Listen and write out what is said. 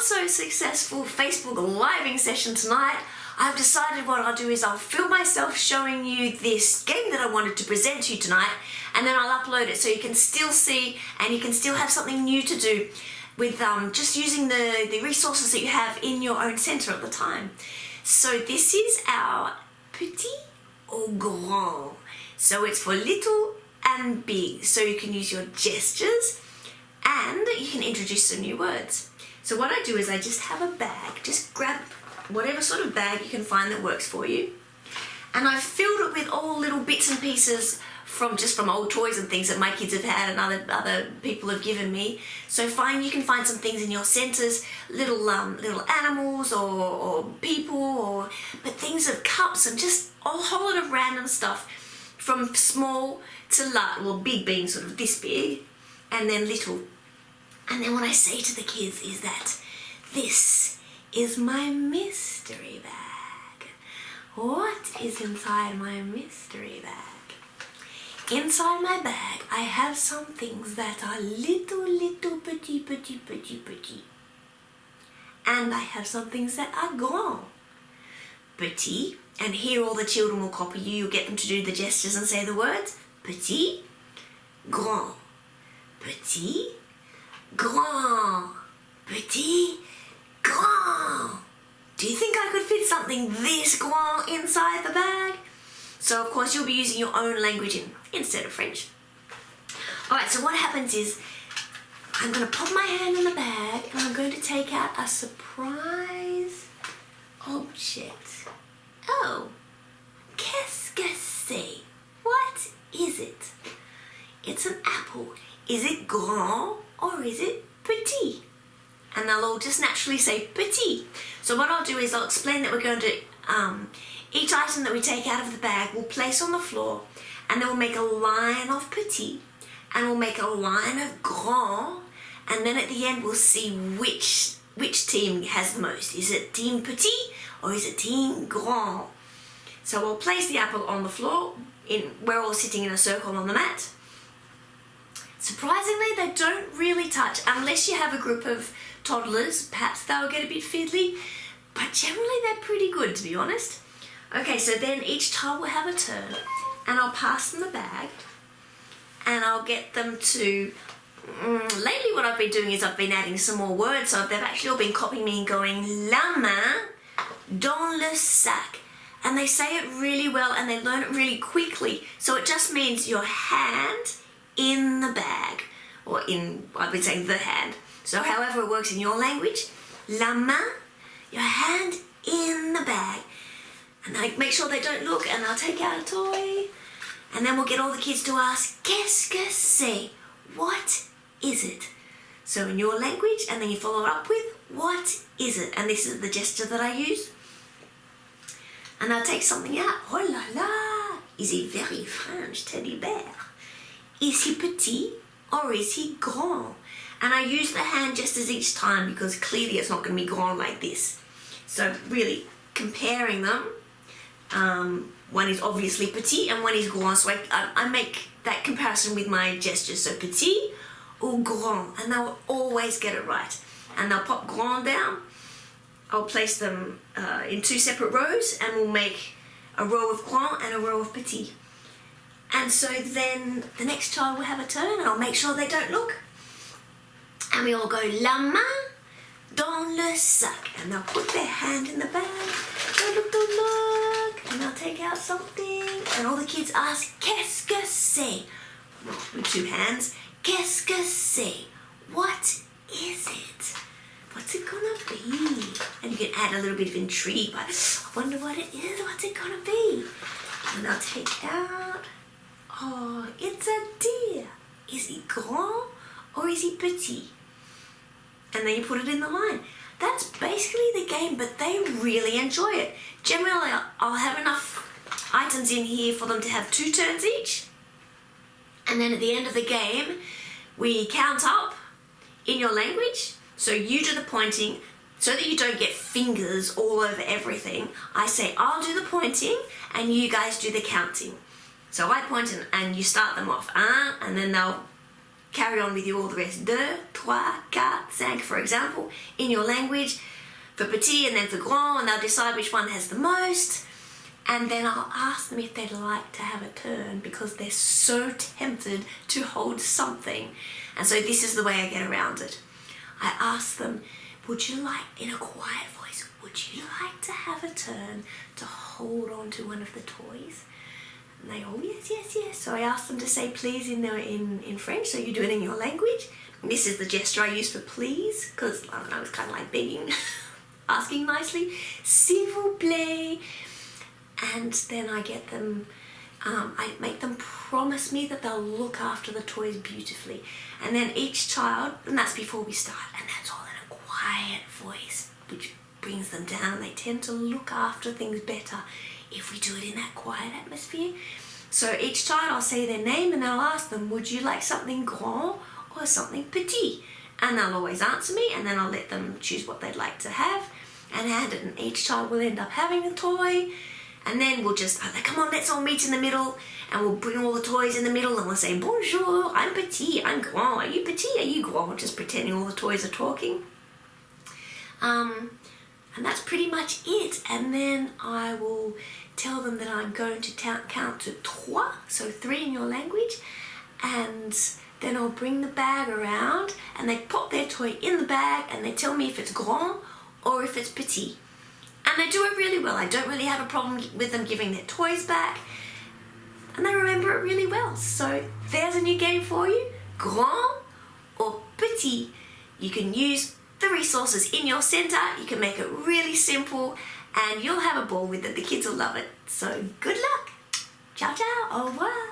not so successful Facebook living session tonight, I've decided what I'll do is I'll film myself showing you this game that I wanted to present to you tonight, and then I'll upload it so you can still see and you can still have something new to do with just using the resources that you have in your own center at the time. So this is our petit ou grand. So it's for little and big. So you can use your gestures and you can introduce some new words. So what I do is I just have a bag. Just grab whatever sort of bag you can find that works for you. And I've filled it with all little bits and pieces from old toys and things that my kids have had and other people have given me. So you can find some things in your centers, little animals or people, but things of cups and just a whole lot of random stuff from small to large, well, big being sort of this big, and then little. And then what I say to the kids is that this is my mystery bag. What is inside my mystery bag? Inside my bag, I have some things that are little petit. And I have some things that are grand. Petit, and here all the children will copy you. You'll get them to do the gestures and say the words. Petit, grand. Petit, grand. Petit, grand. Do you think I could fit something this grand inside the bag? So of course you'll be using your own language instead of French. Alright, so what happens is I'm going to pop my hand in the bag and I'm going to take out a surprise object. Oh, qu'est-ce que c'est? What is it? It's an apple. Is it grand or is it petit? And they'll all just naturally say petit. So what I'll do is I'll explain that we're going to each item that we take out of the bag we'll place on the floor, and then we'll make a line of petit and we'll make a line of grand, and then at the end we'll see which team has the most. Is it team petit or is it team grand? So we'll place the apple on the floor. We're all sitting in a circle on the mat. Surprisingly, they don't really touch unless you have a group of toddlers. Perhaps they'll get a bit fiddly, but generally they're pretty good, to be honest. Okay, so then each child will have a turn, and I'll pass them the bag, and I'll get them to... lately what I've been doing is I've been adding some more words, so they've actually all been copying me and going, la main dans le sac. And they say it really well, and they learn it really quickly. So it just means your hand in the bag, or I've been saying the hand. So however it works in your language, la main, your hand in the bag. And I make sure they don't look, and I'll take out a toy, and then we'll get all the kids to ask, qu'est-ce que c'est? What is it? So in your language, and then you follow it up with, what is it? And this is the gesture that I use. And I'll take something out. Oh la la! Is he very French teddy bear? Is he petit or is he grand? And I use the hand gestures each time because clearly it's not going to be grand like this. So really comparing them, one is obviously petit and one is grand. So I make that comparison with my gestures. So petit or grand, and they'll always get it right. And they'll pop grand down. I'll place them in two separate rows, and we'll make a row of grand and a row of petit. And so then the next child will have a turn, and I'll make sure they don't look. And we all go, la main dans le sac. And they'll put their hand in the bag. Don't look. And they'll take out something. And all the kids ask, qu'est-ce que c'est? With two hands. Qu'est-ce que c'est? What is it? What's it gonna be? And you can add a little bit of intrigue, but I wonder what it is. What's it gonna be? And I'll take out. Oh, it's a deer. Is he grand or is he petit? And then you put it in the line. That's basically the game, but they really enjoy it. Generally, I'll have enough items in here for them to have 2 turns each. And then at the end of the game, we count up in your language. So you do the pointing so that you don't get fingers all over everything. I say, I'll do the pointing and you guys do the counting. So I point and you start them off, and then they'll carry on with you all the rest. 2, 3, 4, 5, for example, in your language, for petit and then for grand, and they'll decide which one has the most. And then I'll ask them if they'd like to have a turn because they're so tempted to hold something. And so this is the way I get around it. I ask them, would you like, in a quiet voice, would you like to have a turn to hold on to one of the toys? And they go, yes, yes, yes. So I ask them to say please in French, so you do it in your language. And this is the gesture I use for please, because, I don't know, it's kind of like begging, asking nicely. S'il vous plaît. And then I get them, I make them promise me that they'll look after the toys beautifully. And then each child, and that's before we start, and that's all in a quiet voice, which brings them down, and they tend to look after things better if we do it in that quiet atmosphere. So each child, I'll say their name and I'll ask them, would you like something grand or something petit? And they'll always answer me, and then I'll let them choose what they'd like to have and hand it, and each child will end up having a toy. And then we'll just, come on, let's all meet in the middle, and we'll bring all the toys in the middle, and we'll say, bonjour, I'm petit, I'm grand, are you petit, are you grand? Just pretending all the toys are talking. And that's pretty much it. And then I will tell them that I'm going to count to 3, so 3 in your language, and then I'll bring the bag around, and they pop their toy in the bag, and they tell me if it's grand or if it's petit. And they do it really well. I don't really have a problem with them giving their toys back. And they remember it really well. So there's a new game for you. Grand or petit. You can use the resources in your center. You can make it really simple. And you'll have a ball with it. The kids will love it. So good luck. Ciao, ciao. Au revoir.